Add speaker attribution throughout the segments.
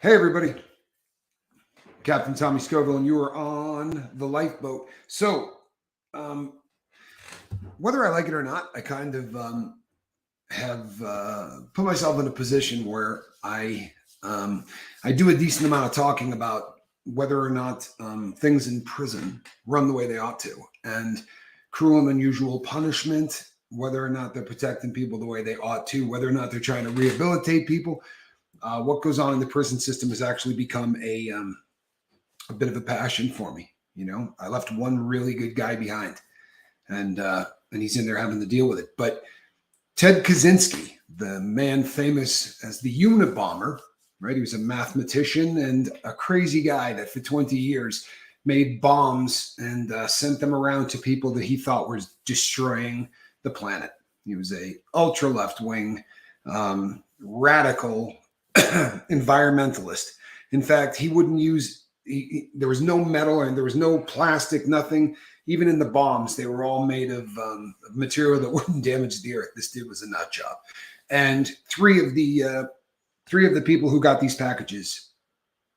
Speaker 1: Hey, everybody. Captain Tommy Scoville, and you are on the lifeboat. So, whether I like it or not, I kind of have put myself in a position where I do a decent amount of talking about whether or not things in prison run the way they ought to, and cruel and unusual punishment, whether or not they're protecting people the way they ought to, whether or not they're trying to rehabilitate people. What goes on in the prison system has actually become a bit of a passion for me. You know, I left one really good guy behind, and he's in there having to deal with it. But Ted Kaczynski, the man famous as the Unabomber, right? He was a mathematician and a crazy guy that for 20 years made bombs and sent them around to people that he thought were destroying the planet. He was a ultra left wing, radical environmentalist. In fact, he wouldn't use, there was no metal and there was no plastic, nothing. Even in the bombs, they were all made of material that wouldn't damage the earth. This dude was a nut job. And three of the people who got these packages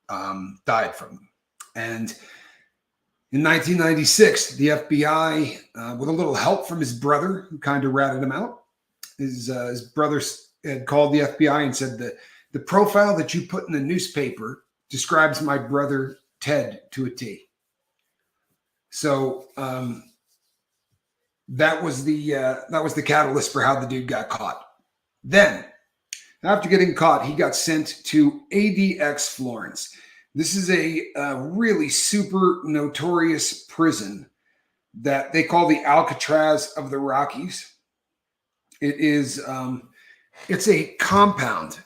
Speaker 1: died from them. And in 1996, the FBI, with a little help from his brother, who kind of ratted him out, his brother had called the FBI and said that the profile that you put in the newspaper describes my brother Ted to a T. So that was the catalyst for how the dude got caught. Then, after getting caught, he got sent to ADX Florence. This is a really super notorious prison that they call the Alcatraz of the Rockies. It is it's a compound.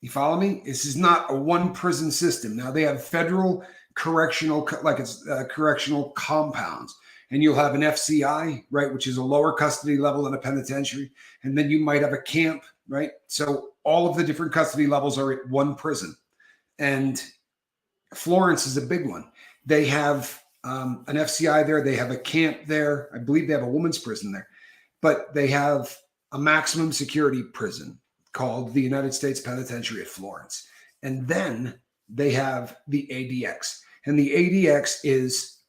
Speaker 1: You follow me? This is not a one prison system. Now they have federal correctional, correctional compounds, and you'll have an FCI, right, which is a lower custody level in a penitentiary, and then you might have a camp, right? So all of the different custody levels are at one prison, and Florence is a big one. They have an FCI there. They have a camp there. I believe they have a women's prison there, but they have a maximum security prison called the United States Penitentiary at Florence. And then they have the ADX. And the ADX is,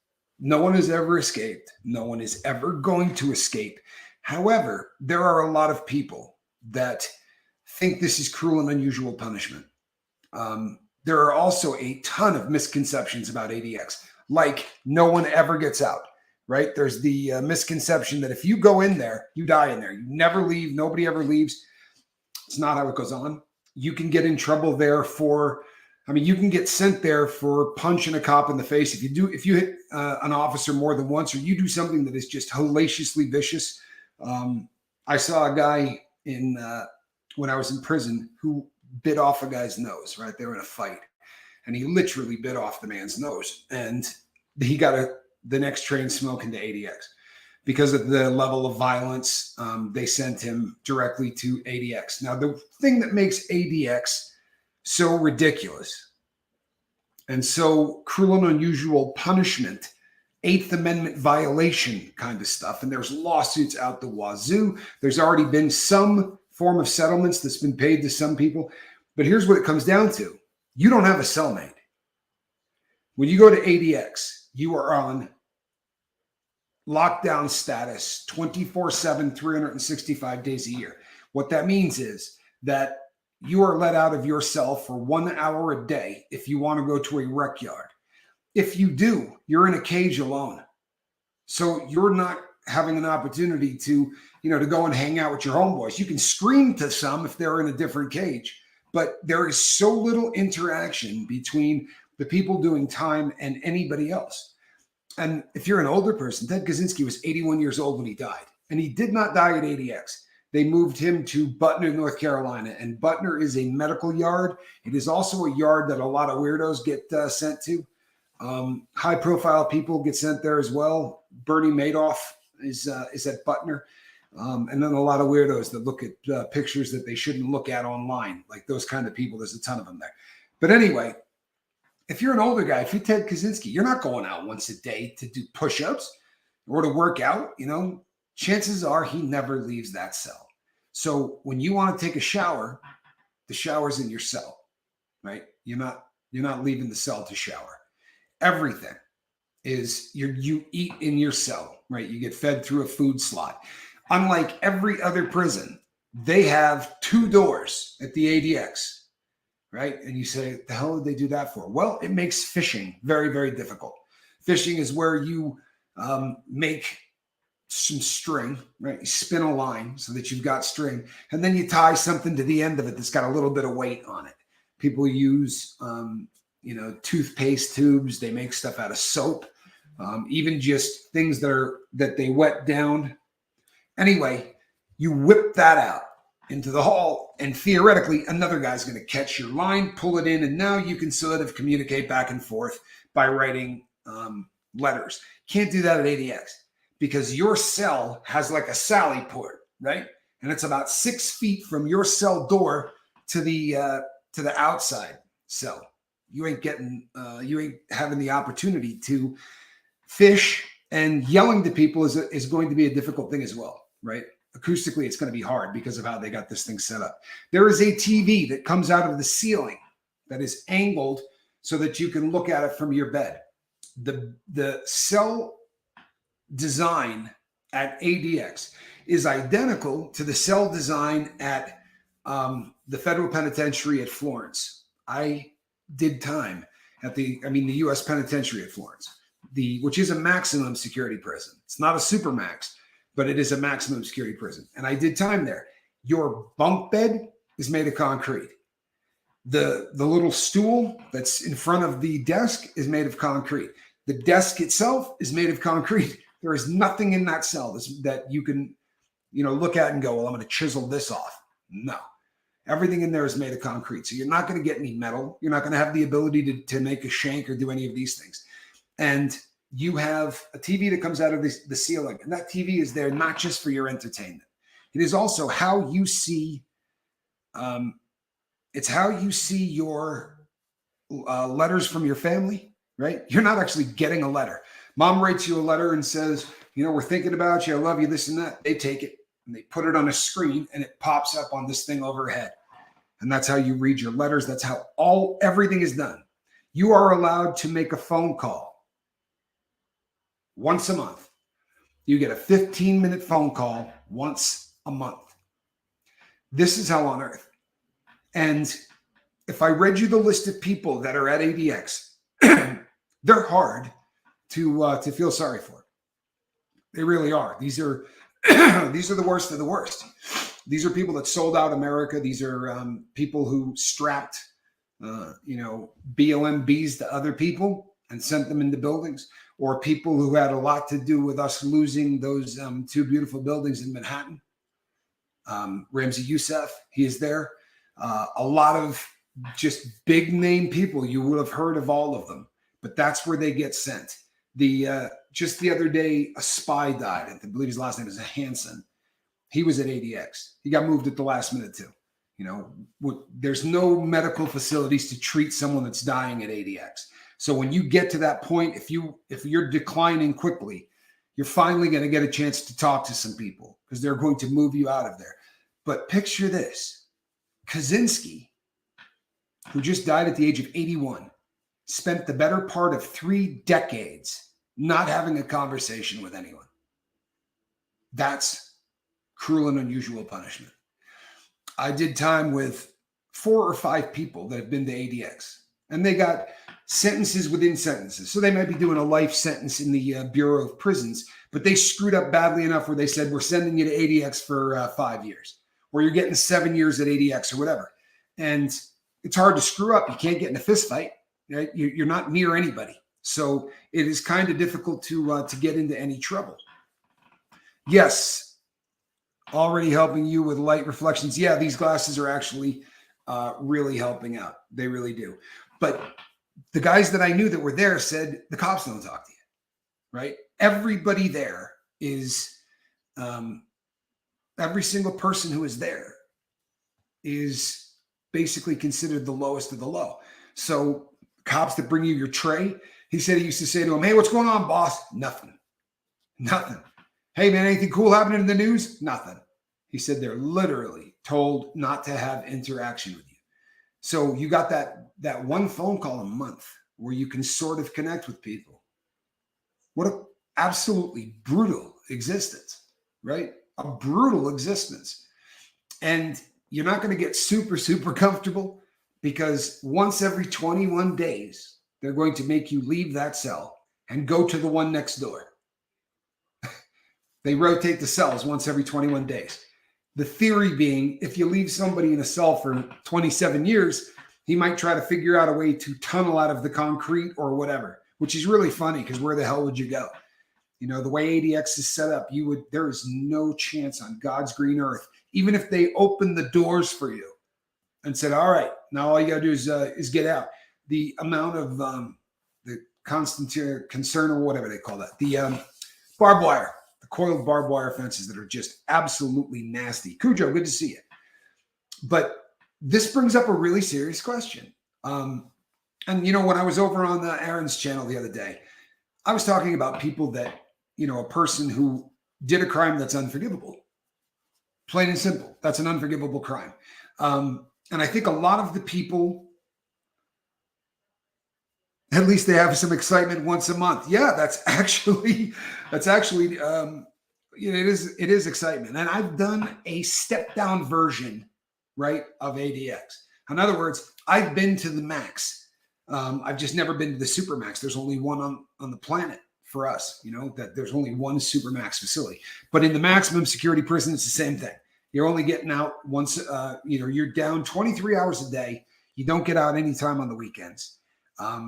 Speaker 1: no one has ever escaped. No one is ever going to escape. However, there are a lot of people that think this is cruel and unusual punishment. There are also a ton of misconceptions about ADX, like no one ever gets out, right? There's the misconception that if you go in there, you die in there. You never leave. Nobody ever leaves. It's not how it goes on. You can get in trouble there for, you can get sent there for punching a cop in the face. If you hit an officer more than once, or you do something that is just hellaciously vicious. I saw a guy when I was in prison who bit off a guy's nose, right? They were in a fight, and he literally bit off the man's nose, and he got the next train smoking to ADX. Because of the level of violence, they sent him directly to ADX. Now, the thing that makes ADX so ridiculous and so cruel and unusual punishment, Eighth Amendment violation kind of stuff, and there's lawsuits out the wazoo. There's already been some form of settlements that's been paid to some people. But here's what it comes down to. You don't have a cellmate. When you go to ADX, you are on lockdown status 24/7, 365 days a year. What that means is that you are let out of your cell for 1 hour a day if you want to go to a rec yard. If you do, you're in a cage alone. So you're not having an opportunity to go and hang out with your homeboys. You can scream to some if they're in a different cage, but there is so little interaction between the people doing time and anybody else. And if you're an older person, Ted Kaczynski was 81 years old when he died, and he did not die at ADX. They moved him to Butner, North Carolina, and Butner is a medical yard. It is also a yard that a lot of weirdos get sent to. High-profile people get sent there as well. Bernie Madoff is at Butner, and then a lot of weirdos that look at pictures that they shouldn't look at online, like those kind of people. There's a ton of them there. But anyway, if you're an older guy, if you're Ted Kaczynski, you're not going out once a day to do push-ups or to work out. Chances are he never leaves that cell. So when you want to take a shower, the shower's in your cell. right? You're not leaving the cell to shower. Everything is you eat in your cell, right? You get fed through a food slot. Unlike every other prison, they have 2 doors at the ADX, right? And you say, the hell did they do that for? Well, it makes fishing very, very difficult. Fishing is where you make some string, right? You spin a line so that you've got string, and then you tie something to the end of it that's got a little bit of weight on it. People use, toothpaste tubes. They make stuff out of soap, even just things that they wet down. Anyway, you whip that out into the hall, and theoretically, another guy's going to catch your line, pull it in, and now you can sort of communicate back and forth by writing letters. Can't do that at ADX because your cell has like a Sally port, right? And it's about 6 feet from your cell door to the outside cell. You ain't having the opportunity to fish, and yelling to people is going to be a difficult thing as well, right? Acoustically, it's going to be hard because of how they got this thing set up. There is a TV that comes out of the ceiling that is angled so that you can look at it from your bed. The cell design at ADX is identical to the cell design at the federal penitentiary at Florence. I did time at the U.S. penitentiary at Florence, which is a maximum security prison. It's not a supermax, but it is a maximum security prison. And I did time there. Your bunk bed is made of concrete. The little stool that's in front of the desk is made of concrete. The desk itself is made of concrete. There is nothing in that cell that you can, look at and go, well, I'm going to chisel this off. No. Everything in there is made of concrete. So you're not going to get any metal. You're not going to have the ability to make a shank or do any of these things. And you have a TV that comes out of the ceiling. And that TV is there not just for your entertainment. It is also how you see, it's how you see your letters from your family, right? You're not actually getting a letter. Mom writes you a letter and says, we're thinking about you. I love you, this and that. They take it and they put it on a screen and it pops up on this thing overhead. And that's how you read your letters. That's how everything is done. You are allowed to make a phone call once a month. You get a 15-minute phone call once a month. This is hell on earth. And if I read you the list of people that are at ADX, they're hard to feel sorry for. They really are. These are the worst of the worst. These are people that sold out America. These are people who strapped, BLMBs to other people and sent them into buildings, or people who had a lot to do with us losing those 2 beautiful buildings in Manhattan. Ramzi Youssef, he is there. A lot of just big name people. You would have heard of all of them, but that's where they get sent. Just the other day, a spy died. I believe his last name is Hansen. He was at ADX. He got moved at the last minute too. There's no medical facilities to treat someone that's dying at ADX. So when you get to that point, if you're declining quickly, you're finally going to get a chance to talk to some people because they're going to move you out of there. But picture this. Kaczynski, who just died at the age of 81, spent the better part of 3 decades not having a conversation with anyone. That's cruel and unusual punishment. I did time with 4 or 5 people that have been to ADX, and they got sentences within sentences. So they might be doing a life sentence in the Bureau of Prisons, but they screwed up badly enough where they said, we're sending you to ADX for 5 years, or you're getting 7 years at ADX or whatever. And it's hard to screw up. You can't get in a fist fight. Right? You're not near anybody. So it is kind of difficult to get into any trouble. Yes, already helping you with light reflections. Yeah, these glasses are actually really helping out. They really do. But the guys that I knew that were there said the cops don't talk to you, right? Everybody there is, every single person who is there is basically considered the lowest of the low. So cops that bring you your tray, he said he used to say to him, hey, what's going on, boss? Nothing. Hey, man, anything cool happening in the news? Nothing. He said they're literally told not to have interaction with you. So you got that one phone call a month where you can sort of connect with people. What a absolutely brutal existence, right? A brutal existence. And you're not going to get super, super comfortable because once every 21 days, they're going to make you leave that cell and go to the one next door. They rotate the cells once every 21 days. The theory being, if you leave somebody in a cell for 27 years, he might try to figure out a way to tunnel out of the concrete or whatever, which is really funny because where the hell would you go? You know, the way ADX is set up, there is no chance on God's green earth, even if they open the doors for you and said, all right, now all you got to do is get out. The amount of the constant concern or whatever they call that, the barbed wire, the coiled barbed wire fences that are just absolutely nasty. Cujo, good to see you. But this brings up a really serious question. And, you know, when I was over on Aaron's channel the other day, I was talking about people that, you know, a person who did a crime that's unforgivable. Plain and simple. That's an unforgivable crime. And I think a lot of the people, at least they have some excitement once a month. Yeah, that's actually, you know, it is excitement. And I've done a step down version, right, of ADX. In other words, I've been to the max. I've just never been to the supermax. There's only one on the planet for us, you know, that there's only one supermax facility. But in the maximum security prison, it's the same thing. You're only getting out once, you know, you're down 23 hours a day. You don't get out anytime on the weekends.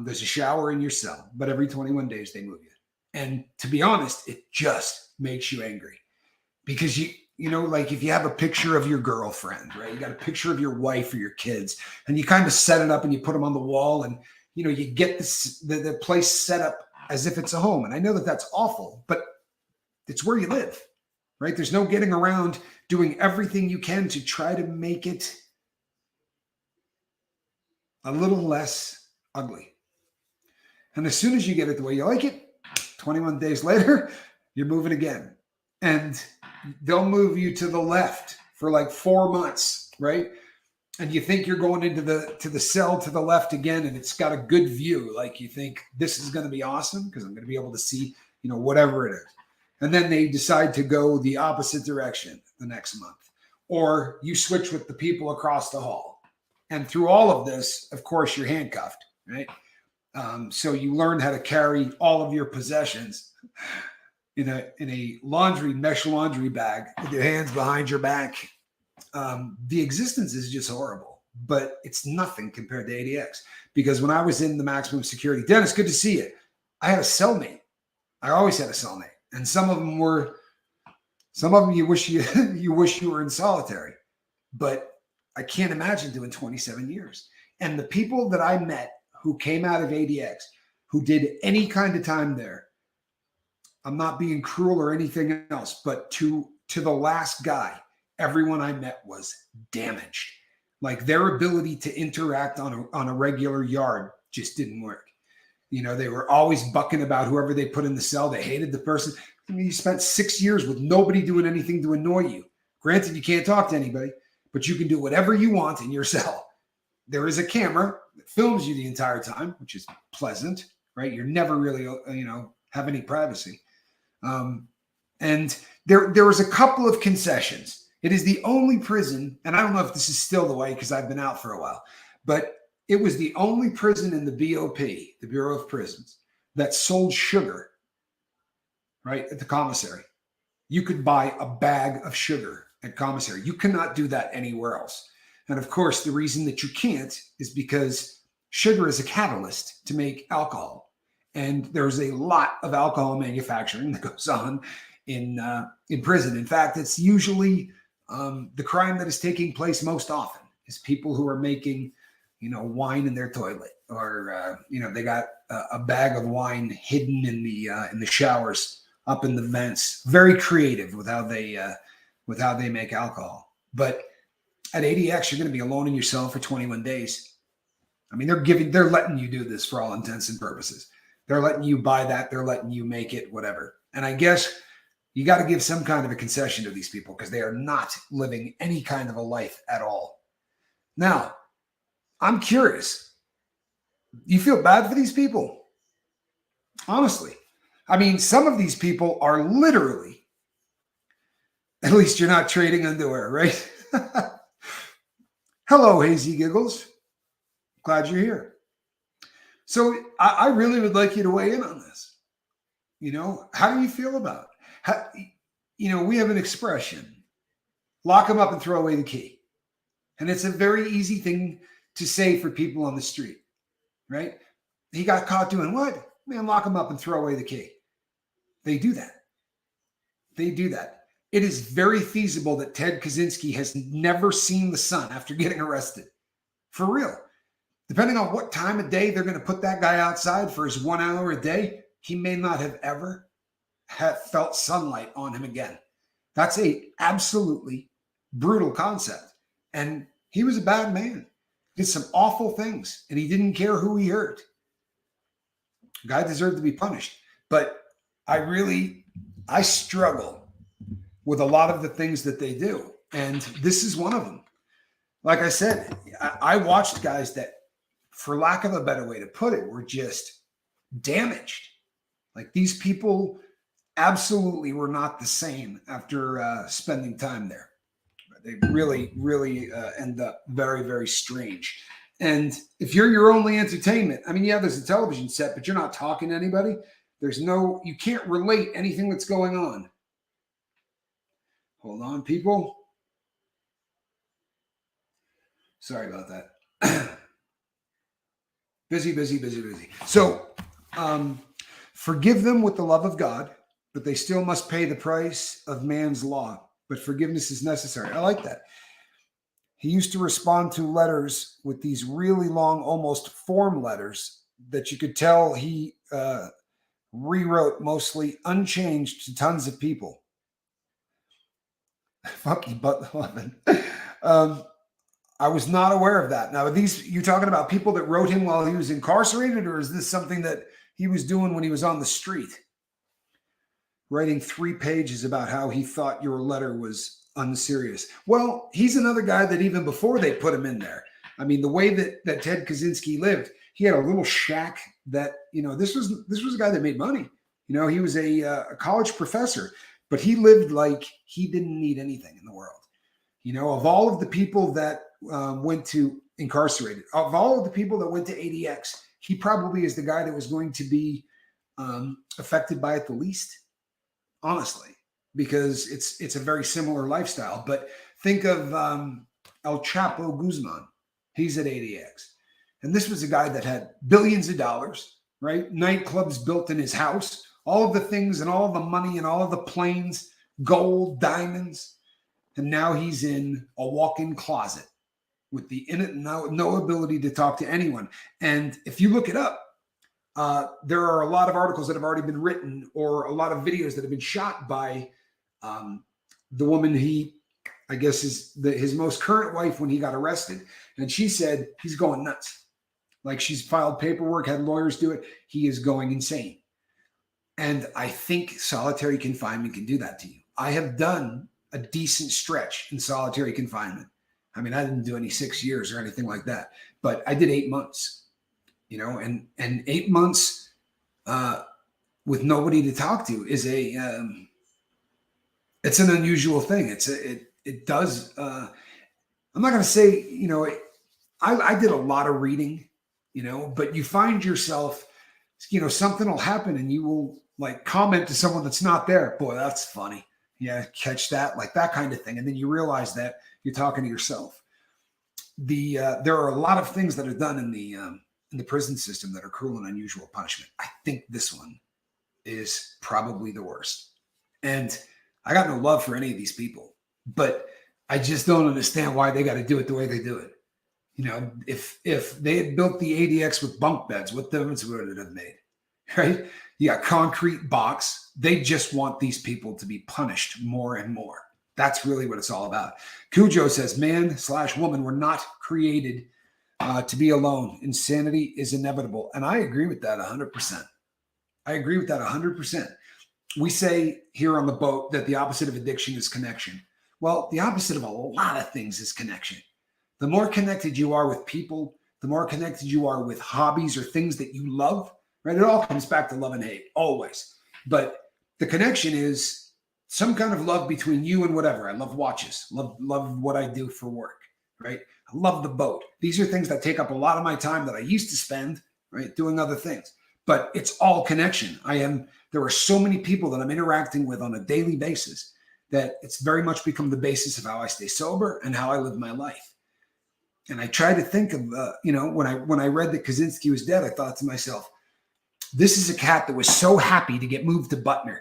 Speaker 1: There's a shower in your cell, but every 21 days they move you. And to be honest, it just makes you angry because you know, like if you have a picture of your girlfriend, right? You got a picture of your wife or your kids and you kind of set it up and you put them on the wall and, you know, you get the place set up as if it's a home. And I know that that's awful, but it's where you live, right? There's no getting around doing everything you can to try to make it a little less ugly. And as soon as you get it the way you like it, 21 days later, you're moving again. And they'll move you to the left for like 4 months, right? And you think you're going into the cell to the left again, and it's got a good view. Like you think this is going to be awesome because I'm going to be able to see, you know, whatever it is. And then they decide to go the opposite direction the next month. Or you switch with the people across the hall. And through all of this, of course, you're handcuffed, right? So you learn how to carry all of your possessions in a mesh laundry bag with your hands behind your back. The existence is just horrible, but it's nothing compared to ADX. Because when I was in the maximum security, Dennis, good to see you. I had a cellmate. I always had a cellmate, and some of them you wish you were in solitary, but I can't imagine doing 27 years. And the people that I met who came out of ADX, who did any kind of time there, I'm not being cruel or anything else, but to the last guy, everyone I met was damaged. Like their ability to interact on a regular yard just didn't work. You know, they were always bucking about whoever they put in the cell. They hated the person. I mean, you spent 6 years with nobody doing anything to annoy you. Granted, you can't talk to anybody, but you can do whatever you want in your cell. There is a camera that films you the entire time, which is pleasant, right? You're never really, you know, have any privacy. And there was a couple of concessions. It is the only prison, and I don't know if this is still the way because I've been out for a while, but it was the only prison in the BOP, the Bureau of Prisons, that sold sugar, right, at the commissary. You could buy a bag of sugar at commissary. You cannot do that anywhere else. And of course, the reason that you can't is because sugar is a catalyst to make alcohol. And there's a lot of alcohol manufacturing that goes on in prison. In fact, it's usually the crime that is taking place most often is people who are making, you know, wine in their toilet, or you know, they got a bag of wine hidden in the showers, up in the vents. Very creative with how they make alcohol. But at ADX, you're going to be alone in your cell for 21 days. I mean, they're letting you do this for all intents and purposes. They're letting you buy that. They're letting you make it, whatever. And I guess you got to give some kind of a concession to these people because they are not living any kind of a life at all. Now, I'm curious. You feel bad for these people? Honestly. I mean, some of these people are literally, at least you're not trading underwear, right? Hello, Hazy Giggles. Glad you're here. So I really would like you to weigh in on this. How do you feel about it? We have an expression, lock them up and throw away the key. And it's a very easy thing to say for people on the street, right? He got caught doing what? Man, lock him up and throw away the key. They do that. It is very feasible that Ted Kaczynski has never seen the sun after getting arrested. For real. Depending on what time of day they're going to put that guy outside for his 1 hour a day, he may not have ever felt sunlight on him again. That's a absolutely brutal concept. And he was a bad man. Did some awful things, and he didn't care who he hurt. The guy deserved to be punished. But I struggle with a lot of the things that they do. And this is one of them. Like I said, I watched guys that, for lack of a better way to put it, were just damaged. Like, these people absolutely were not the same after spending time there. They really, really end up very, very strange. And if you're your only entertainment, I mean, yeah, there's a television set, but you're not talking to anybody. You can't relate anything that's going on. Hold on, people. Sorry about that. Busy. So, forgive them with the love of God, but they still must pay the price of man's law. But forgiveness is necessary. I like that. He used to respond to letters with these really long, almost form letters that you could tell he rewrote mostly unchanged to tons of people. Fuck you, butt loving. I was not aware of that. Now, are you talking about people that wrote him while he was incarcerated, or is this something that he was doing when he was on the street? Writing 3 pages about how he thought your letter was unserious. Well, he's another guy that even before they put him in there, I mean, the way that Ted Kaczynski lived, he had a little shack that, this was a guy that made money. He was a college professor, but he lived like he didn't need anything in the world. Of all of the people that went to incarcerated, of all of the people that went to ADX, he probably is the guy that was going to be affected by it the least, honestly, because it's a very similar lifestyle. But think of El Chapo Guzman. He's at ADX. And this was a guy that had billions of dollars, right? Nightclubs built in his house, all of the things and all of the money and all of the planes, gold, diamonds. And now he's in a walk-in closet with no ability to talk to anyone. And if you look it up, there are a lot of articles that have already been written, or a lot of videos that have been shot by the woman I guess his most current wife when he got arrested. And she said he's going nuts. Like, she's filed paperwork, had lawyers do it. He is going insane. And I think solitary confinement can do that to you. I have done a decent stretch in solitary confinement. I mean, I didn't do any 6 years or anything like that, but I did 8 months, and 8 months with nobody to talk to is it's an unusual thing. It does. I'm not going to say, I did a lot of reading, but you find yourself, something will happen and you will like comment to someone that's not there. Boy, that's funny. Yeah, catch that, like that kind of thing. And then you realize that you're talking to yourself. There are a lot of things that are done in the prison system that are cruel and unusual punishment. I think this one is probably the worst. And I got no love for any of these people, but I just don't understand why they got to do it the way they do it. If they had built the ADX with bunk beds, what difference would it have made? Right? You got concrete box. They just want these people to be punished more and more. That's really what it's all about. Cujo says, man/woman were not created to be alone. Insanity is inevitable. And I agree with that 100%. I agree with that 100%. We say here on the boat that the opposite of addiction is connection. Well, the opposite of a lot of things is connection. The more connected you are with people, the more connected you are with hobbies or things that you love, right? It all comes back to love and hate, always. But the connection is some kind of love between you and whatever. I love watches, love what I do for work, right? I love the boat. These are things that take up a lot of my time that I used to spend, right, doing other things. But it's all connection. There are so many people that I'm interacting with on a daily basis that it's very much become the basis of how I stay sober and how I live my life. And I try to think of, when I read that Kaczynski was dead, I thought to myself, this is a cat that was so happy to get moved to Butner,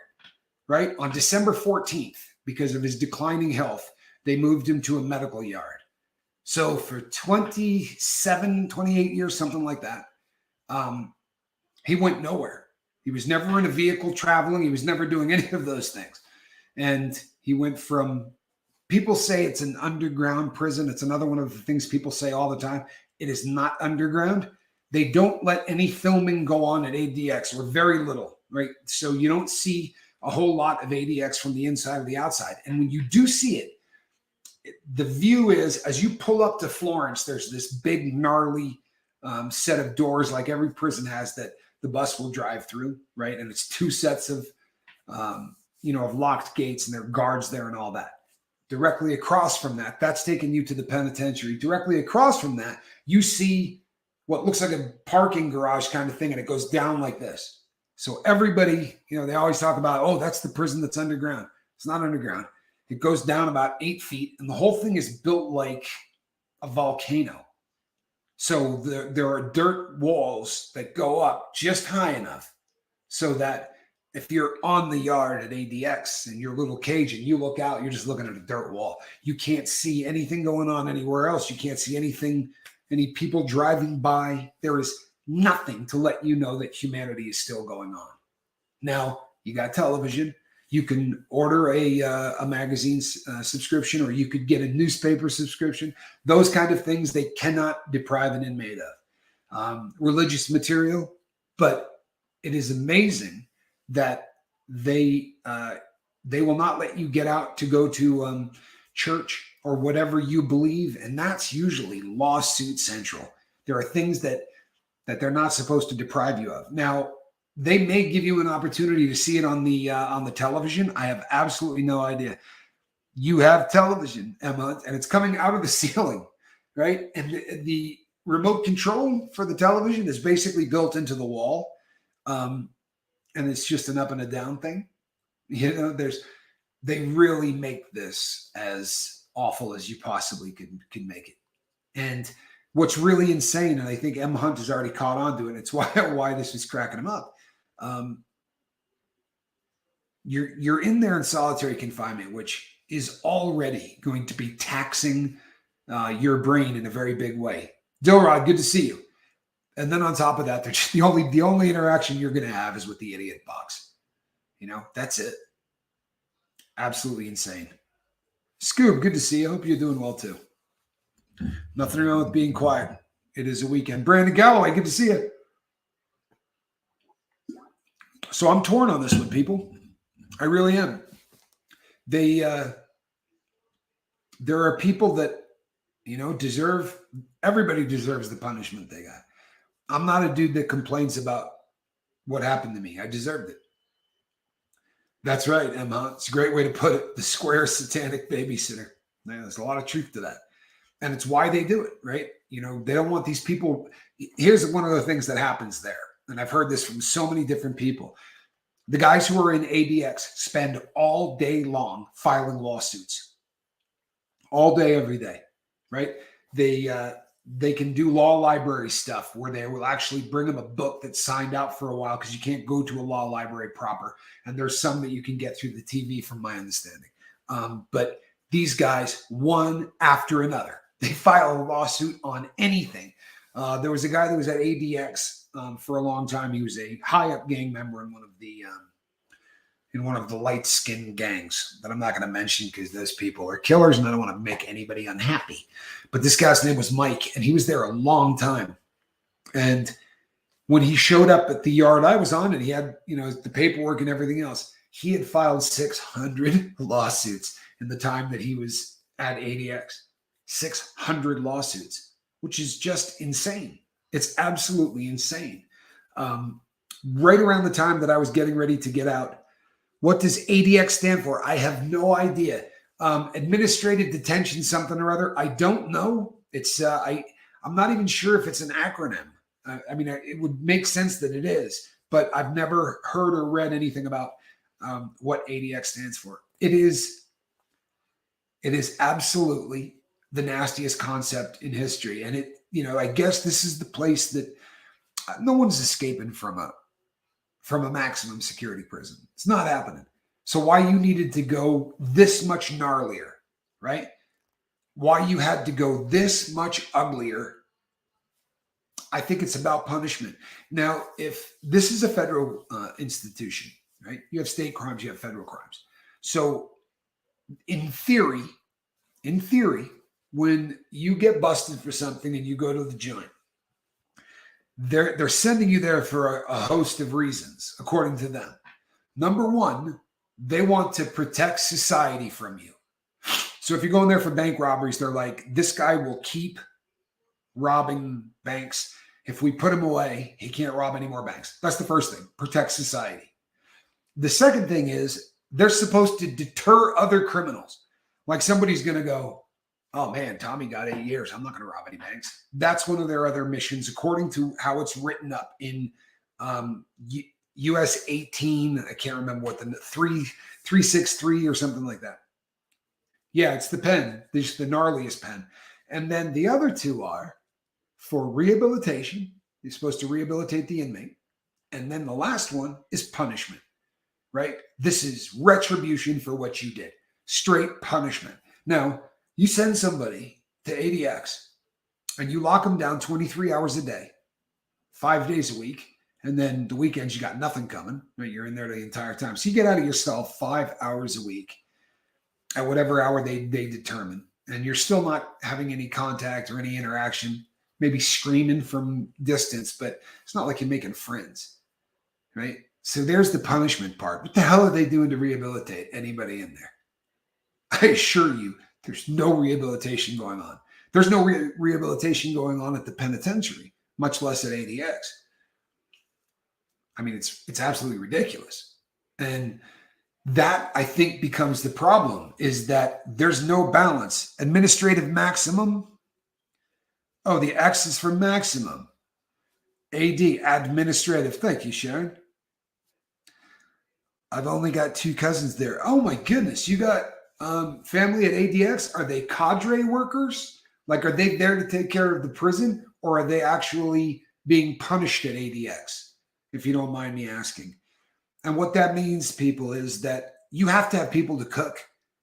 Speaker 1: right? On December 14th, because of his declining health, they moved him to a medical yard. So for 27, 28 years, something like that, he went nowhere. He was never in a vehicle traveling. He was never doing any of those things. And he went from, people say it's an underground prison. It's another one of the things people say all the time. It is not underground. They don't let any filming go on at ADX, or very little, right? So you don't see a whole lot of ADX from the inside or the outside. And when you do see it, the view is, as you pull up to Florence, there's this big gnarly set of doors like every prison has that the bus will drive through, right? And it's two sets of, of locked gates, and there are guards there and all that. Directly across from that, that's taking you to the penitentiary. Directly across from that, you see what looks like a parking garage kind of thing, and it goes down like this. So everybody, they always talk about, oh, that's the prison that's underground. It's not underground. It goes down about 8 feet, and the whole thing is built like a volcano. So there are dirt walls that go up just high enough so that if you're on the yard at ADX in your little cage and you look out, you're just looking at a dirt wall. You can't see anything going on anywhere else. You can't see anything, any people driving by. There is nothing to let you know that humanity is still going on. Now, you got television. You can order a magazine subscription, or you could get a newspaper subscription. Those kind of things they cannot deprive an inmate of. Religious material, but it is amazing that they will not let you get out to go to church or whatever you believe, and that's usually lawsuit central. There are things that they're not supposed to deprive you of. Now, they may give you an opportunity to see it on the television. I have absolutely no idea. You have television, Emma, and it's coming out of the ceiling, right? And the remote control for the television is basically built into the wall, and it's just an up and a down thing. They really make this as awful as you possibly can make it. And what's really insane, and I think M. Hunt has already caught on to it, it's why this was cracking him up. You're in there in solitary confinement, which is already going to be taxing your brain in a very big way. Dilrod, good to see you. And then on top of that, they're just the only interaction you're going to have is with the idiot box. That's it. Absolutely insane. Scoob, good to see you. I hope you're doing well too. Nothing wrong with being quiet. It is a weekend. Brandon Galloway, good to see you. So I'm torn on this one, people. I really am. There are people that, everybody deserves the punishment they got. I'm not a dude that complains about what happened to me. I deserved it. That's right, Emma. It's a great way to put it. The square satanic babysitter. Man, there's a lot of truth to that. And it's why they do it, right? They don't want these people. Here's one of the things that happens there. And I've heard this from so many different people. The guys who are in ADX spend all day long filing lawsuits. All day, every day, right? They can do law library stuff where they will actually bring them a book that's signed out for a while because you can't go to a law library proper. And there's some that you can get through the TV from my understanding. But these guys, one after another, they file a lawsuit on anything. There was a guy that was at ADX for a long time. He was a high up gang member in one of the light skinned gangs that I'm not going to mention because those people are killers and I don't want to make anybody unhappy. But this guy's name was Mike, and he was there a long time. And when he showed up at the yard I was on, and he had, the paperwork and everything else, he had filed 600 lawsuits in the time that he was at ADX. 600 lawsuits. which is just insane. It's absolutely insane. Right around the time that I was getting ready to get out, what does ADX stand for? I have no idea. Administrative detention, something or other. I don't know. I'm not even sure if it's an acronym. I mean, it would make sense that it is, but I've never heard or read anything about what ADX stands for. It is absolutely the nastiest concept in history. And I guess this is the place that no one's escaping from a maximum security prison. It's not happening. So why you needed to go this much gnarlier, right? Why you had to go this much uglier, I think it's about punishment. Now, if this is a federal institution, right? You have state crimes, you have federal crimes. So in theory, when you get busted for something and you go to the joint, they're sending you there for a host of reasons, according to them. Number one, they want to protect society from you. So if you're going there for bank robberies, they're like, this guy will keep robbing banks. If we put him away, he can't rob any more banks. That's the first thing, protect society. The second thing is they're supposed to deter other criminals. Like somebody's going to go, oh man, Tommy got 8 years. I'm not going to rob any banks. That's one of their other missions, according to how it's written up in US 18. I can't remember what the 363 or something like that. Yeah, it's the pen, the gnarliest pen. And then the other two are for rehabilitation. You're supposed to rehabilitate the inmate. And then the last one is punishment, right? This is retribution for what you did. Straight punishment. Now, you send somebody to ADX and you lock them down 23 hours a day, 5 days a week, and then the weekends you got nothing coming, right? You're in there the entire time. So you get out of your cell 5 hours a week at whatever hour they determine, and you're still not having any contact or any interaction, maybe screaming from distance, but it's not like you're making friends, right? So there's the punishment part. What the hell are they doing to rehabilitate anybody in there? I assure you, there's no rehabilitation going on. There's no rehabilitation going on at the penitentiary, much less at ADX. I mean, it's absolutely ridiculous. And that, I think, becomes the problem, is that there's no balance. Administrative maximum. Oh, the X is for maximum. AD, administrative. Thank you, Sharon. I've only got 2 cousins there. Oh my goodness. You got family at ADX. Are they cadre workers? Like, are they there to take care of the prison, or are they actually being punished at ADX? If you don't mind me asking. And what that means, people, is that you have to have people to cook.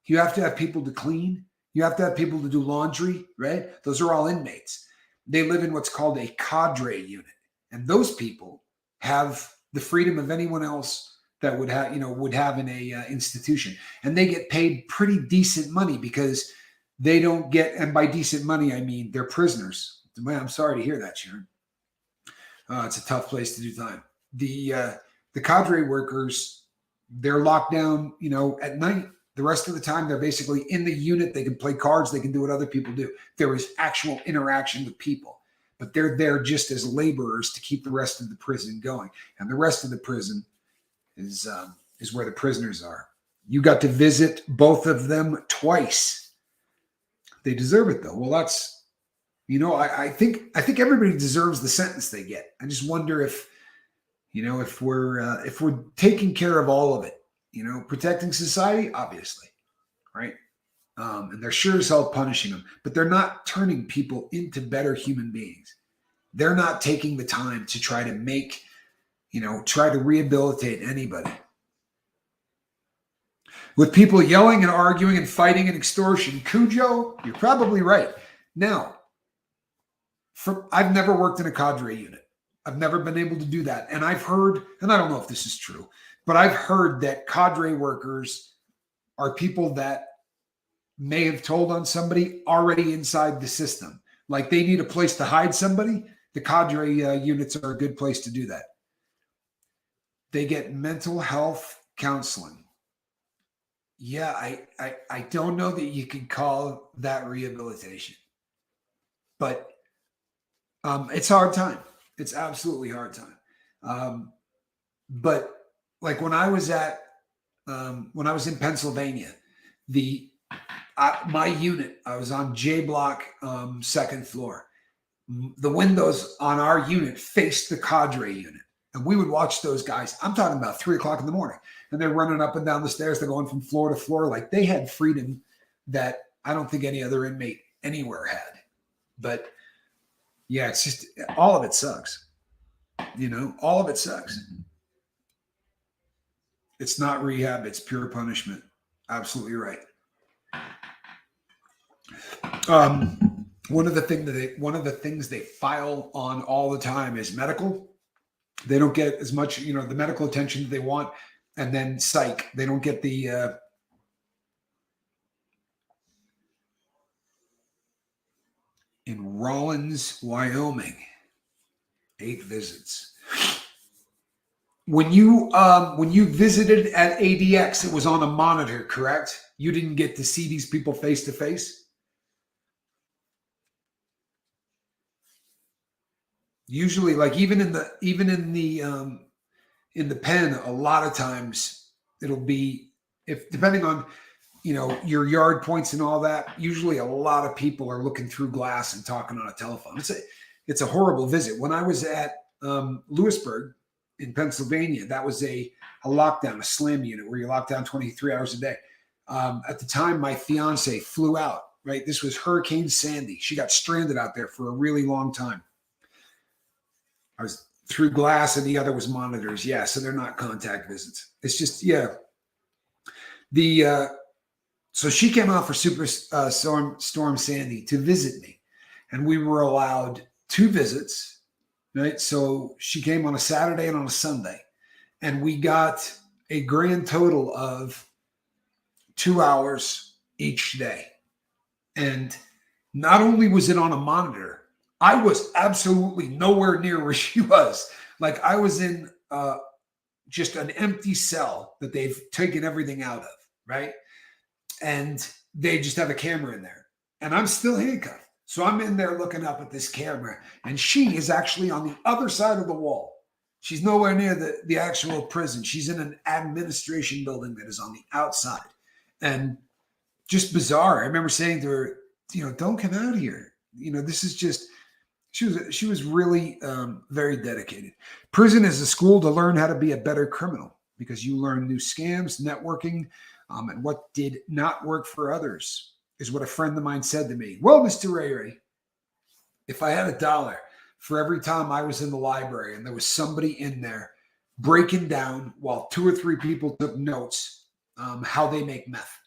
Speaker 1: You have to have people to clean. You have to have people to do laundry, right? Those are all inmates. They live in what's called a cadre unit. And those people have the freedom of anyone else that would have in a institution. And they get paid pretty decent money because they don't get, and by decent money, I mean they're prisoners. Man, I'm sorry to hear that, Sharon. It's a tough place to do time. The cadre workers, they're locked down, at night. The rest of the time, they're basically in the unit. They can play cards. They can do what other people do. There is actual interaction with people, but they're there just as laborers to keep the rest of the prison going. And the rest of the prison is where the prisoners are. You got to visit both of them twice. They deserve it, though. Well, that's, I think everybody deserves the sentence they get. I just wonder if we're taking care of all of it, protecting society, obviously, right? And they're sure as hell punishing them, but they're not turning people into better human beings. They're not taking the time to try to rehabilitate anybody. With people yelling and arguing and fighting and extortion, Cujo, you're probably right. Now, I've never worked in a cadre unit. I've never been able to do that. And I've heard, and I don't know if this is true, but I've heard that cadre workers are people that may have told on somebody already inside the system. Like they need a place to hide somebody. The cadre units are a good place to do that. They get mental health counseling. Yeah, I don't know that you can call that rehabilitation. But It's hard time. It's absolutely hard time. But like when I was in Pennsylvania, my unit, I was on J block, second floor. The windows on our unit faced the cadre unit. And we would watch those guys. I'm talking about 3:00 in the morning. And they're running up and down the stairs. They're going from floor to floor. Like they had freedom that I don't think any other inmate anywhere had. But yeah, it's just all of it sucks. All of it sucks. It's not rehab. It's pure punishment. Absolutely right. One of the things they file on all the time is medical. They don't get as much, the medical attention that they want, and then psych. They don't get the in Rawlins, Wyoming, 8 visits. When you visited at ADX, it was on a monitor, correct? You didn't get to see these people face to face. Usually, like even in the pen, a lot of times it'll be, if depending on your yard points and all that. Usually, a lot of people are looking through glass and talking on a telephone. It's a horrible visit. When I was at Lewisburg in Pennsylvania, that was a lockdown, a slam unit where you lock down 23 hours a day. At the time, my fiance flew out. Right, this was Hurricane Sandy. She got stranded out there for a really long time. I was through glass and the other was monitors. Yeah, so they're not contact visits. It's just, yeah. So she came out for Storm Sandy to visit me, and we were allowed 2 visits, right? So she came on a Saturday and on a Sunday, and we got a grand total of 2 hours each day. And not only was it on a monitor, I was absolutely nowhere near where she was. Like I was in just an empty cell that they've taken everything out of, right? And they just have a camera in there. And I'm still handcuffed. So I'm in there looking up at this camera. And she is actually on the other side of the wall. She's nowhere near the actual prison. She's in an administration building that is on the outside. And just bizarre. I remember saying to her, don't come out here. This is just... She was really very dedicated. Prison is a school to learn how to be a better criminal because you learn new scams, networking, and what did not work for others is what a friend of mine said to me. Well, Mr. Ray, if I had $1 for every time I was in the library and there was somebody in there breaking down while 2 or 3 people took notes, how they make meth,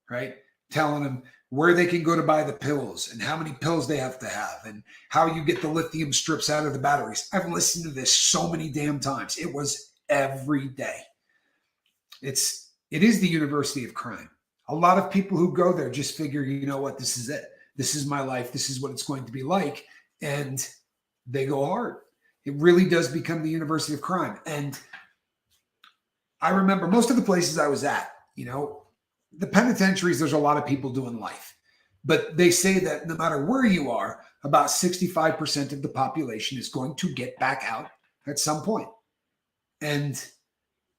Speaker 1: right? Telling them where they can go to buy the pills and how many pills they have to have and how you get the lithium strips out of the batteries. I've listened to this so many damn times. It was every day. It is the University of Crime. A lot of people who go there just figure, you know what, this is it. This is my life. This is what it's going to be like. And they go hard. It really does become the University of Crime. And I remember most of the places I was at, the penitentiaries, there's a lot of people doing life. But they say that no matter where you are, about 65% of the population is going to get back out at some point. And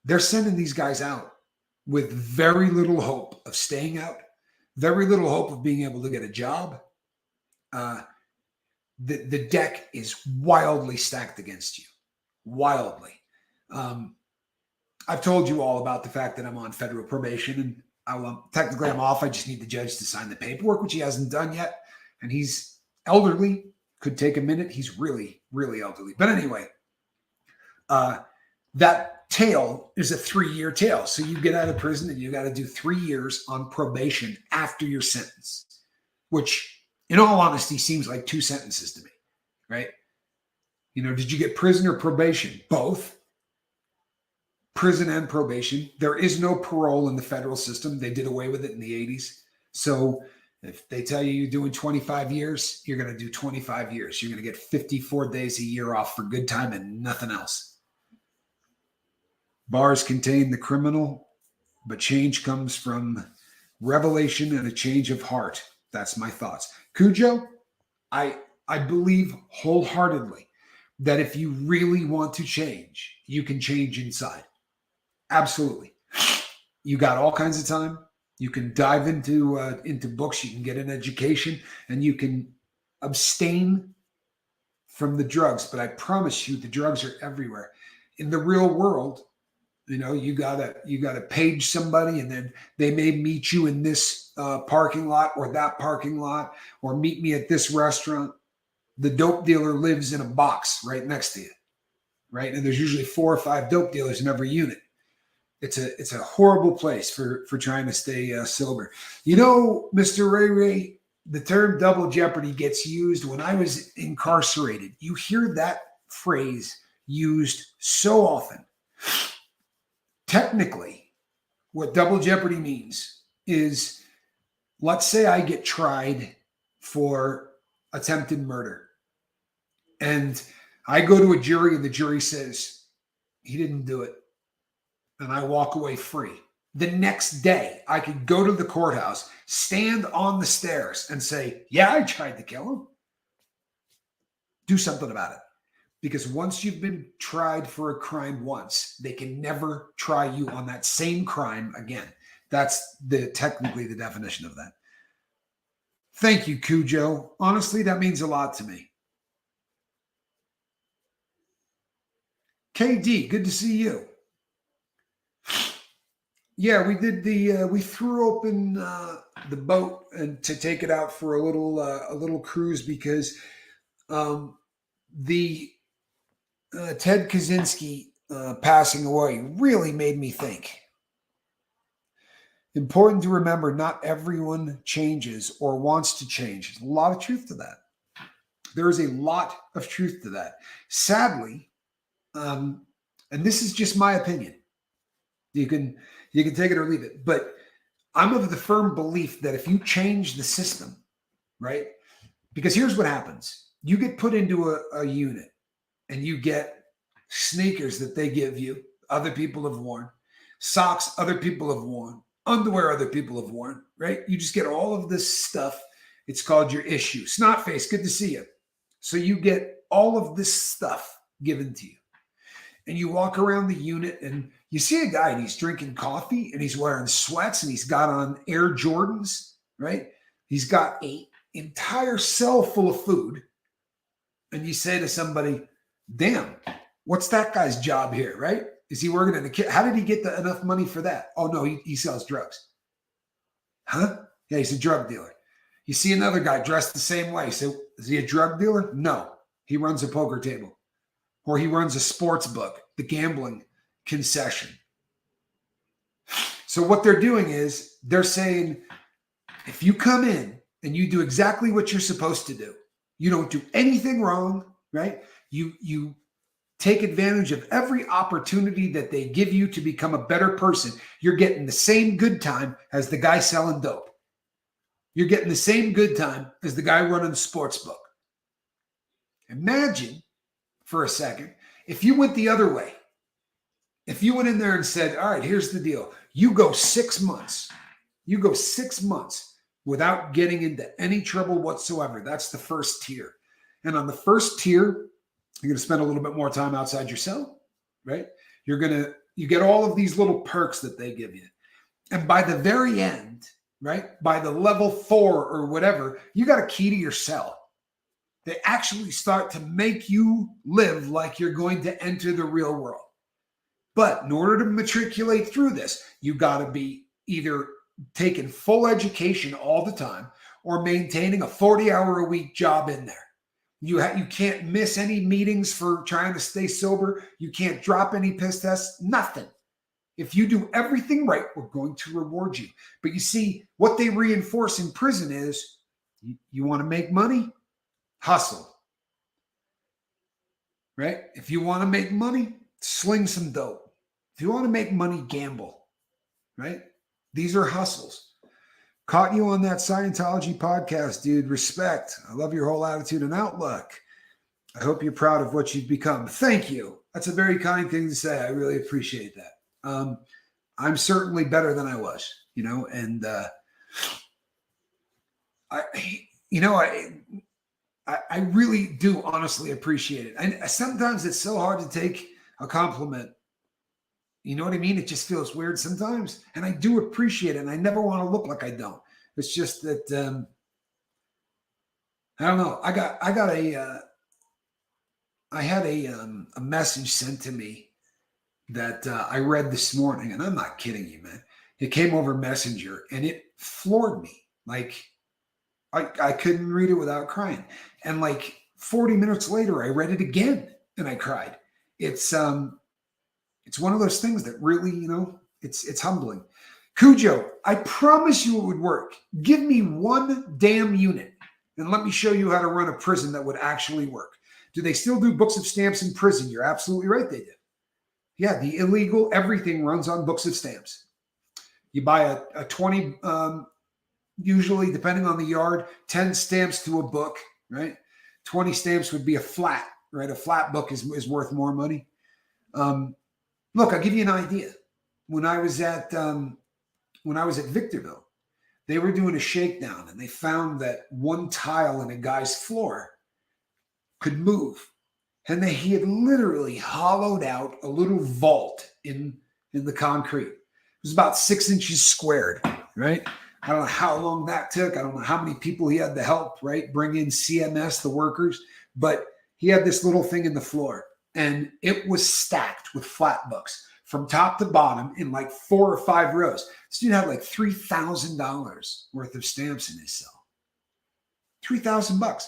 Speaker 1: they're sending these guys out with very little hope of staying out, very little hope of being able to get a job. The deck is wildly stacked against you. Wildly. I've told you all about the fact that I'm on federal probation, and technically I'm off. I just need the judge to sign the paperwork, which he hasn't done yet. And he's elderly, could take a minute. He's really, really elderly. But anyway, that tail is a 3-year tail. So you get out of prison and you got to do 3 years on probation after your sentence, which in all honesty seems like 2 sentences to me, right? Did you get prison or probation? Both. Prison and probation. There is no parole in the federal system. They did away with it in the 80s. So if they tell you you're doing 25 years, you're going to do 25 years. You're going to get 54 days a year off for good time and nothing else. Bars contain the criminal, but change comes from revelation and a change of heart. That's my thoughts. Cujo, I I believe wholeheartedly that if you really want to change, you can change inside. Absolutely. You got all kinds of time. You can dive into books. You can get an education, and you can abstain from the drugs. But I promise you, the drugs are everywhere. In the real world, you gotta page somebody, and then they may meet you in this parking lot or that parking lot, or meet me at this restaurant. The dope dealer lives in a box right next to you, right? And there's usually 4 or 5 dope dealers in every unit. It's a horrible place for trying to stay sober. Mr. Ray Ray, the term double jeopardy gets used when I was incarcerated. You hear that phrase used so often. Technically, what double jeopardy means is, let's say I get tried for attempted murder, and I go to a jury and the jury says he didn't do it, and I walk away free. The next day, I could go to the courthouse, stand on the stairs, and say, yeah, I tried to kill him. Do something about it. Because once you've been tried for a crime once, they can never try you on that same crime again. That's technically the definition of that. Thank you, Cujo. Honestly, that means a lot to me. KD, good to see you. Yeah, we did we threw open the boat and to take it out for a little cruise, because the Ted Kaczynski passing away really made me think. Important to remember, not everyone changes or wants to change. There's a lot of truth to that. There is a lot of truth to that. Sadly, and this is just my opinion. You can take it or leave it, but I'm of the firm belief that if you change the system, right? Because here's what happens. You get put into a unit, and you get sneakers that they give you, other people have worn, socks other people have worn, underwear other people have worn, right? You just get all of this stuff. It's called your issue. Snotface, good to see you. So you get all of this stuff given to you. And you walk around the unit, and you see a guy, and he's drinking coffee, and he's wearing sweats, and he's got on Air Jordans, right? He's got an entire cell full of food. And you say to somebody, damn, what's that guy's job here, right? Is he working in a kit? How did he get enough money for that? Oh, no, he sells drugs. Huh? Yeah, he's a drug dealer. You see another guy dressed the same way. So is he a drug dealer? No, he runs a poker table, or he runs a sports book, the gambling concession. So what they're doing is they're saying, if you come in and you do exactly what you're supposed to do, you don't do anything wrong, right? You take advantage of every opportunity that they give you to become a better person. You're getting the same good time as the guy selling dope. You're getting the same good time as the guy running the sports book. Imagine for a second if you went the other way. If you went in there and said, all right, here's the deal. You go 6 months. You go 6 months without getting into any trouble whatsoever. That's the first tier. And on the first tier, you're going to spend a little bit more time outside your cell, right? You get all of these little perks that they give you. And by the very end, right, by the level 4 or whatever, you got a key to your cell. They actually start to make you live like you're going to enter the real world. But in order to matriculate through this, you got to be either taking full education all the time or maintaining a 40-hour-a-week job in there. You can't miss any meetings for trying to stay sober. You can't drop any piss tests, nothing. If you do everything right, we're going to reward you. But you see, what they reinforce in prison is, you want to make money? Hustle. Right? If you want to make money, sling some dope. If you want to make money, gamble. Right? These are hustles. Caught you on that Scientology podcast, dude. Respect. I love your whole attitude and outlook. I hope you're proud of what you've become. Thank you. That's a very kind thing to say. I really appreciate that. I'm certainly better than I was, and I really do honestly appreciate it. And sometimes it's so hard to take a compliment. You know what I mean? It just feels weird sometimes. And I do appreciate it. And I never want to look like I don't. It's just that, I don't know. I had a message sent to me that I read this morning, and I'm not kidding you, man. It came over Messenger, and it floored me. Like I couldn't read it without crying. And like 40 minutes later, I read it again, and I cried. It's one of those things that really, it's humbling. Cujo, I promise you it would work. Give me one damn unit, and let me show you how to run a prison that would actually work. Do they still do books of stamps in prison? You're absolutely right, they do. Yeah, the illegal everything runs on books of stamps. You buy a 20, usually depending on the yard, 10 stamps to a book, right? 20 stamps would be a flat, right? A flat book is worth more money. Look, I'll give you an idea. When I was at Victorville, they were doing a shakedown, and they found that one tile in a guy's floor could move. And he had literally hollowed out a little vault in the concrete. It was about 6 inches squared, right? I don't know how long that took. I don't know how many people he had to help, right? Bring in CMS, the workers. But he had this little thing in the floor, and it was stacked with flat books from top to bottom in like 4 or 5 rows. This dude had like $3,000 worth of stamps in his cell. $3,000.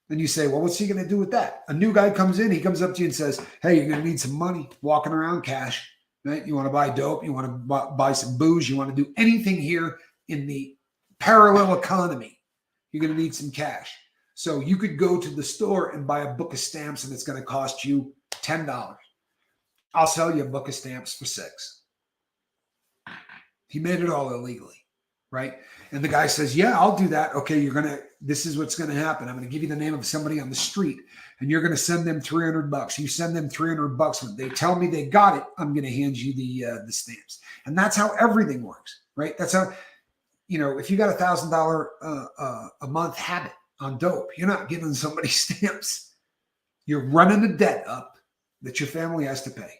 Speaker 1: And you say, well, what's he going to do with that? A new guy comes in, he comes up to you and says, hey, you're going to need some money, walking around cash, right? You want to buy dope, you want to buy some booze, you want to do anything here in the parallel economy, you're going to need some cash. So you could go to the store and buy a book of stamps, and it's going to cost you $10. I'll sell you a book of stamps for $6. He made it all illegally, right? And the guy says, yeah, I'll do that. Okay, this is what's going to happen. I'm going to give you the name of somebody on the street, and you're going to send them $300. You send them $300. When they tell me they got it, I'm going to hand you the stamps. And that's how everything works, right? That's how, if you got $1,000 a month habit on dope, you're not giving somebody stamps. You're running a debt up that your family has to pay.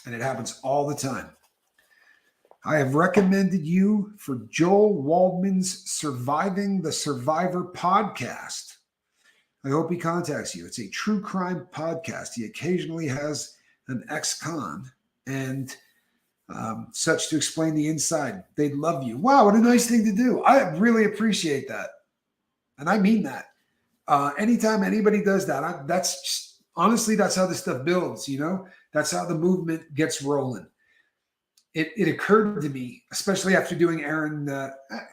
Speaker 1: And it happens all the time. I have recommended you for Joel Waldman's Surviving the Survivor podcast. I hope he contacts you. It's a true crime podcast. He occasionally has an ex-con and such to explain the inside. They'd love you. Wow, what a nice thing to do. I really appreciate that. And I mean that. Anytime anybody does that, honestly, that's how this stuff builds, That's how the movement gets rolling. It occurred to me, especially after doing Aaron,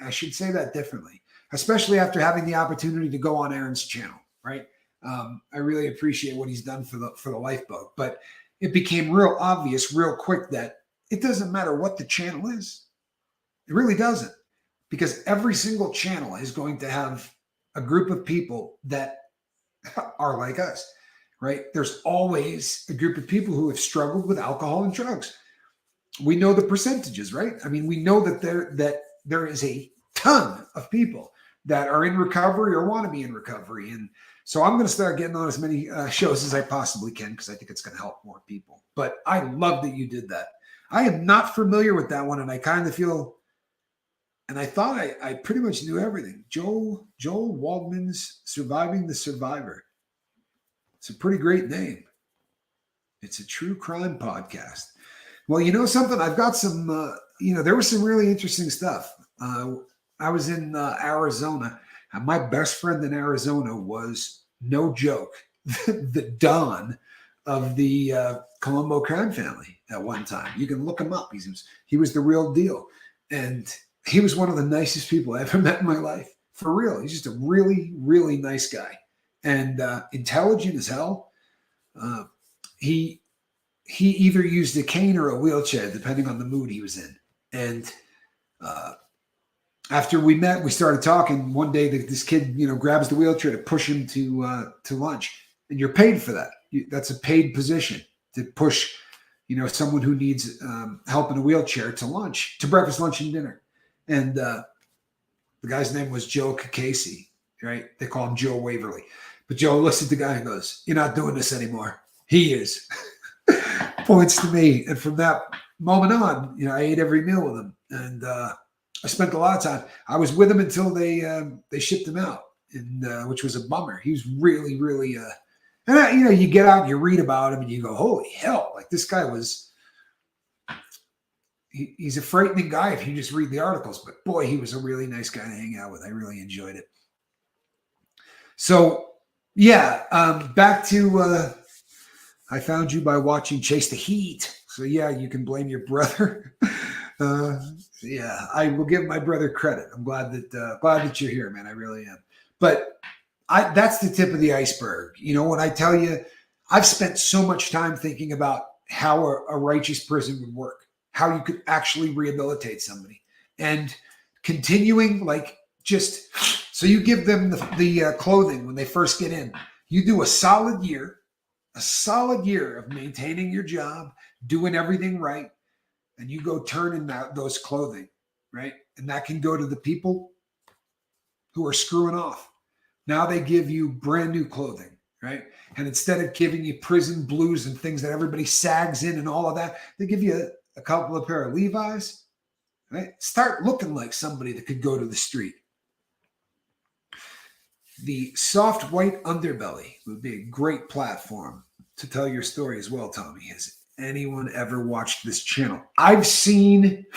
Speaker 1: I should say that differently, especially after having the opportunity to go on Aaron's channel, right? I really appreciate what he's done for the lifeboat, but it became real obvious real quick that it doesn't matter what the channel is. It really doesn't, because every single channel is going to have a group of people that are like us, right? There's always a group of people who have struggled with alcohol and drugs. We know the percentages, right? I mean, we know that there is a ton of people that are in recovery or want to be in recovery. And so I'm going to start getting on as many shows as I possibly can, because I think it's going to help more people. But I love that you did that. I am not familiar with that one, and I kind of feel, and I thought I pretty much knew everything. Joel Waldman's Surviving the Survivor. It's a pretty great name. It's a true crime podcast. Well, you know something? I've got some, there was some really interesting stuff. I was in Arizona, and my best friend in Arizona was, no joke, the Don of the Colombo crime family at one time. You can look him up. He was the real deal. And he was one of the nicest people I ever met in my life. For real. He's just a really, really nice guy. And intelligent as hell. He either used a cane or a wheelchair, depending on the mood he was in. And after we met, we started talking. One day, this kid, grabs the wheelchair to push him to lunch, and you're paid for that. That's a paid position to push, someone who needs help in a wheelchair to breakfast, lunch, and dinner. And the guy's name was Joe Kaczynski. right? They call him Joe Waverly. But Joe looks at the guy and goes, "You're not doing this anymore." He is. Points to me. And from that moment on, I ate every meal with him. And I spent a lot of time. I was with him until they shipped him out, and which was a bummer. He was really, really, and you get out and you read about him and you go, holy hell, like this guy was, he's a frightening guy if you just read the articles, but boy, he was a really nice guy to hang out with. I really enjoyed it. So yeah, back to, I found you by watching Chase the Heat. So yeah, you can blame your brother. Yeah, I will give my brother credit. I'm glad that you're here, man. I really am. But that's the tip of the iceberg. When I tell you, I've spent so much time thinking about how a righteous prison would work, how you could actually rehabilitate somebody, and continuing so you give them the clothing when they first get in. You do a solid year of maintaining your job, doing everything right, and you go turn in those clothing, right? And that can go to the people who are screwing off. Now they give you brand new clothing, right? And instead of giving you prison blues and things that everybody sags in and all of that, they give you a couple of pair of Levi's, right? Start looking like somebody that could go to the street. The soft white underbelly would be a great platform to tell your story as well, Tommy. Has anyone ever watched this channel? I've seen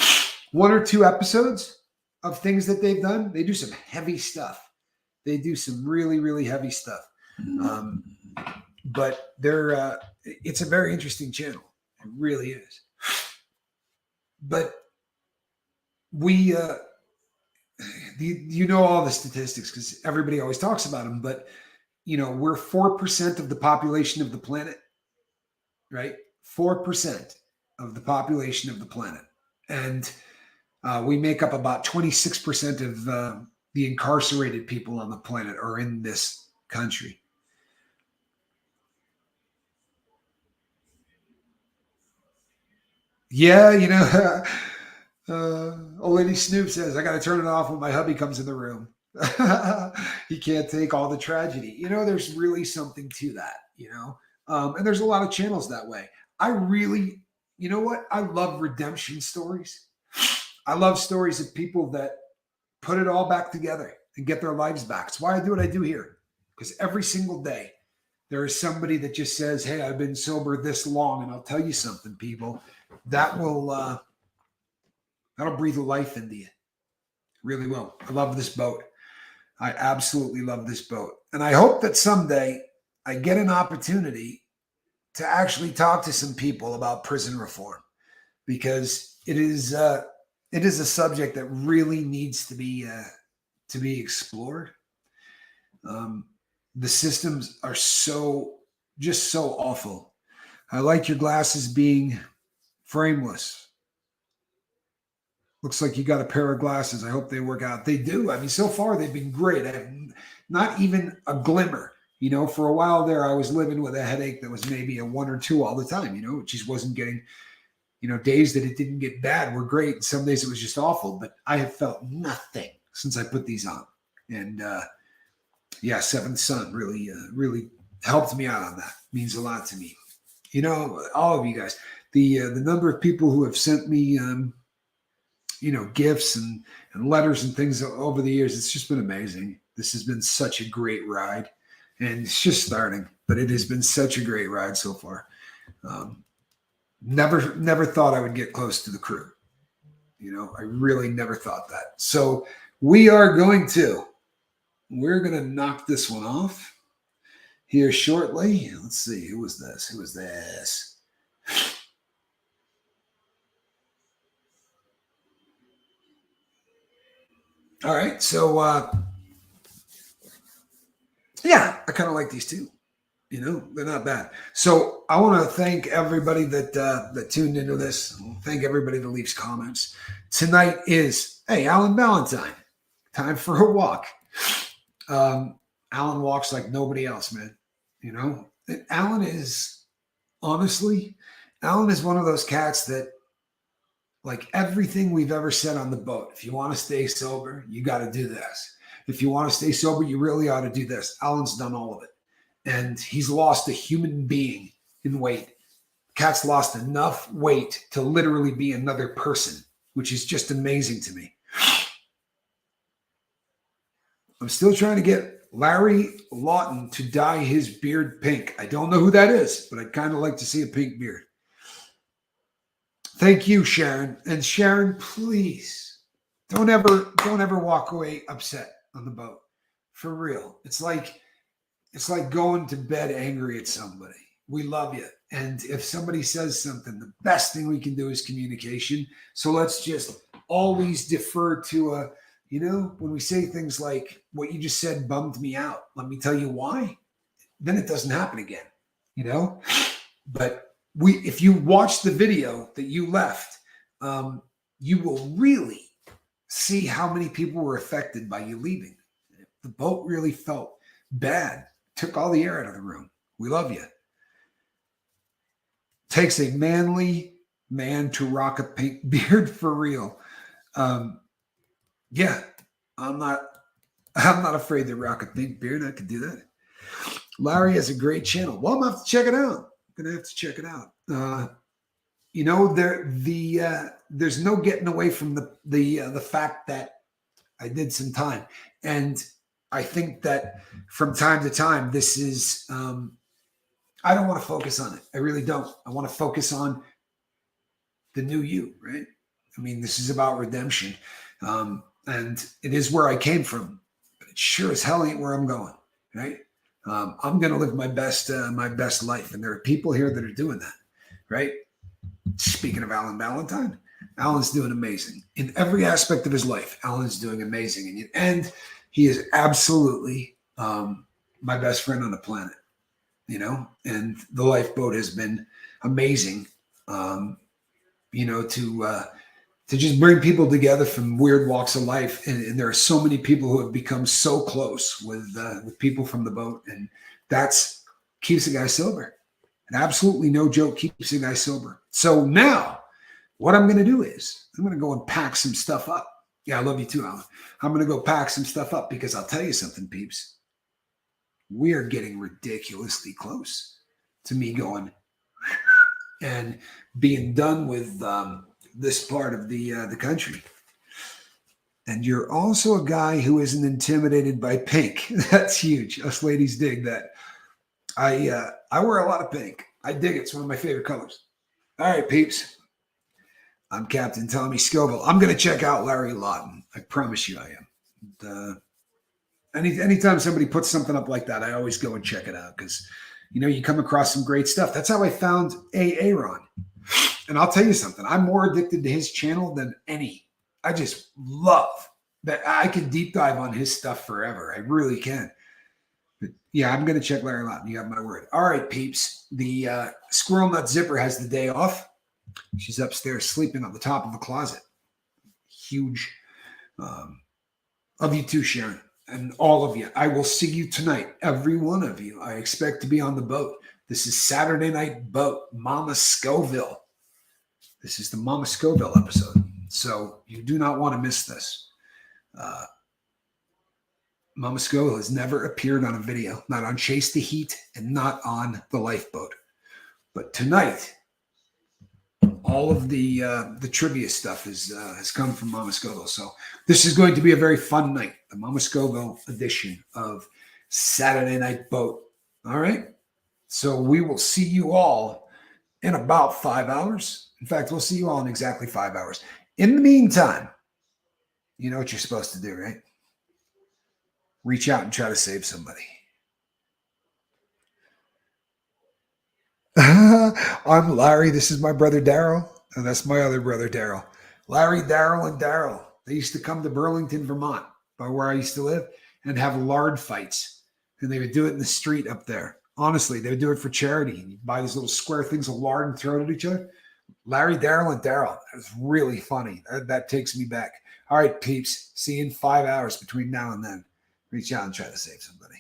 Speaker 1: 1 or 2 episodes of things that they've done. They do some heavy stuff. They do some really, really heavy stuff. But it's a very interesting channel. It really is. But we, all the statistics because everybody always talks about them, but we're 4% of the population of the planet, right? 4% of the population of the planet. And we make up about 26% of the incarcerated people on the planet are in this country. Yeah, old lady Snoop says, I got to turn it off when my hubby comes in the room. He can't take all the tragedy. There's really something to that, and there's a lot of channels that way. I really, I love redemption stories. I love stories of people that put it all back together and get their lives back. It's why I do what I do here. Because every single day there is somebody that just says, hey, I've been sober this long. And I'll tell you something, people, that'll breathe life into you. Really will. I love this boat. I absolutely love this boat. And I hope that someday I get an opportunity to actually talk to some people about prison reform, because it is a subject that really needs to be explored. The systems are so awful. I like your glasses being frameless. Looks like you got a pair of glasses. I hope they work out. They do. I mean, so far they've been great. I have not even a glimmer. For a while there, I was living with a headache that was maybe a 1 or 2 all the time. It just wasn't getting, days that it didn't get bad were great. And some days it was just awful. But I have felt nothing since I put these on. And Seventh Son really helped me out on that. Means a lot to me. All of you guys. The number of people who have sent me gifts and letters and things over the years, it's just been amazing. This has been such a great ride, and it's just starting, but it has been such a great ride so far. Never thought I would get close to the crew. I really never thought that. So we're going to knock this one off here shortly. Let's see. Who was this? All right. So, I kind of like these too. They're not bad. So I want to thank everybody that tuned into this. Thank everybody that leaves comments. Tonight is, hey, Alan Valentine. Time for a walk. Alan walks like nobody else, man. Alan is one of those cats that, like everything we've ever said on the boat, if you want to stay sober, you got to do this. if you want to stay sober, you really ought to do this. Alan's done all of it. And he's lost a human being in weight. Kat's lost enough weight to literally be another person, which is just amazing to me. I'm still trying to get Larry Lawton to dye his beard pink. I don't know who that is, but I'd kind of like to see a pink beard. Thank you, Sharon. And Sharon, please don't ever walk away upset on the boat. For real. It's like going to bed angry at somebody. We love you. And if somebody says something, the best thing we can do is communication. So let's just always defer to when we say things like, what you just said bummed me out. Let me tell you why. Then it doesn't happen again, But if you watch the video that you left, you will really see how many people were affected by you leaving. The boat really felt bad. Took all the air out of the room. We love you. Takes a manly man to rock a pink beard for real. Yeah, I'm not afraid to rock a pink beard. I could do that. Larry has a great channel. Well, I'm gonna have to check it out. I'm gonna have to check it out. There's no getting away from the fact that I did some time, and I think that from time to time, this is. I don't want to focus on it. I really don't. I want to focus on the new you, right? I mean, this is about redemption. And it is where I came from, but it sure as hell ain't where I'm going, right? I'm going to live my best life. And there are people here that are doing that, right? Speaking of Alan Valentine, Alan's doing amazing in every aspect of his life. Alan's doing amazing. And he is absolutely my best friend on the planet, and the lifeboat has been amazing, to just bring people together from weird walks of life. And there are so many people who have become so close with people from the boat. And that's keeps a guy sober. And absolutely no joke keeps a guy sober. So now what I'm going to do is I'm going to go and pack some stuff up. Yeah, I love you too, Alan. I'm going to go pack some stuff up because I'll tell you something, peeps. We are getting ridiculously close to me going and being done with this part of the country. And you're also a guy who isn't intimidated by pink. That's huge. Us ladies dig that. I wear a lot of pink. I dig it. It's one of my favorite colors. All right, peeps. I'm Captain Tommy Scoville. I'm going to check out Larry Lawton. I promise you I am. Anytime somebody puts something up like that, I always go and check it out because, you come across some great stuff. That's how I found Aaron. And I'll tell you something. I'm more addicted to his channel than any. I just love that. I can deep dive on his stuff forever. I really can. But yeah, I'm going to check Larry Lawton. You have my word. All right, peeps. The Squirrel Nut Zipper has the day off. She's upstairs sleeping on the top of a closet. Huge. Love you too, Sharon. And all of you. I will see you tonight. Every one of you. I expect to be on the boat. This is Saturday Night Boat. Mama Scoville. This is the Mama Scoville episode. So you do not want to miss this. Mama Scoville has never appeared on a video. Not on Chase the Heat and not on the Lifeboat. But tonight, all of the trivia stuff has come from Mama Scoville. So this is going to be a very fun night. The Mama Scoville edition of Saturday Night Boat. All right. So we will see you all in about 5 hours. In fact, we'll see you all in exactly 5 hours. In the meantime, you know what you're supposed to do, right? Reach out and try to save somebody. I'm Larry. This is my brother Daryl. And that's my other brother Daryl. Larry, Daryl, and Daryl. They used to come to Burlington, Vermont, by where I used to live, and have lard fights. And they would do it in the street up there. Honestly, they would do it for charity. And you buy these little square things of lard and throw it at each other. Larry, Daryl, and Daryl. It was really funny. That takes me back. All right, peeps. See you in 5 hours between now and then. Reach out and try to save somebody.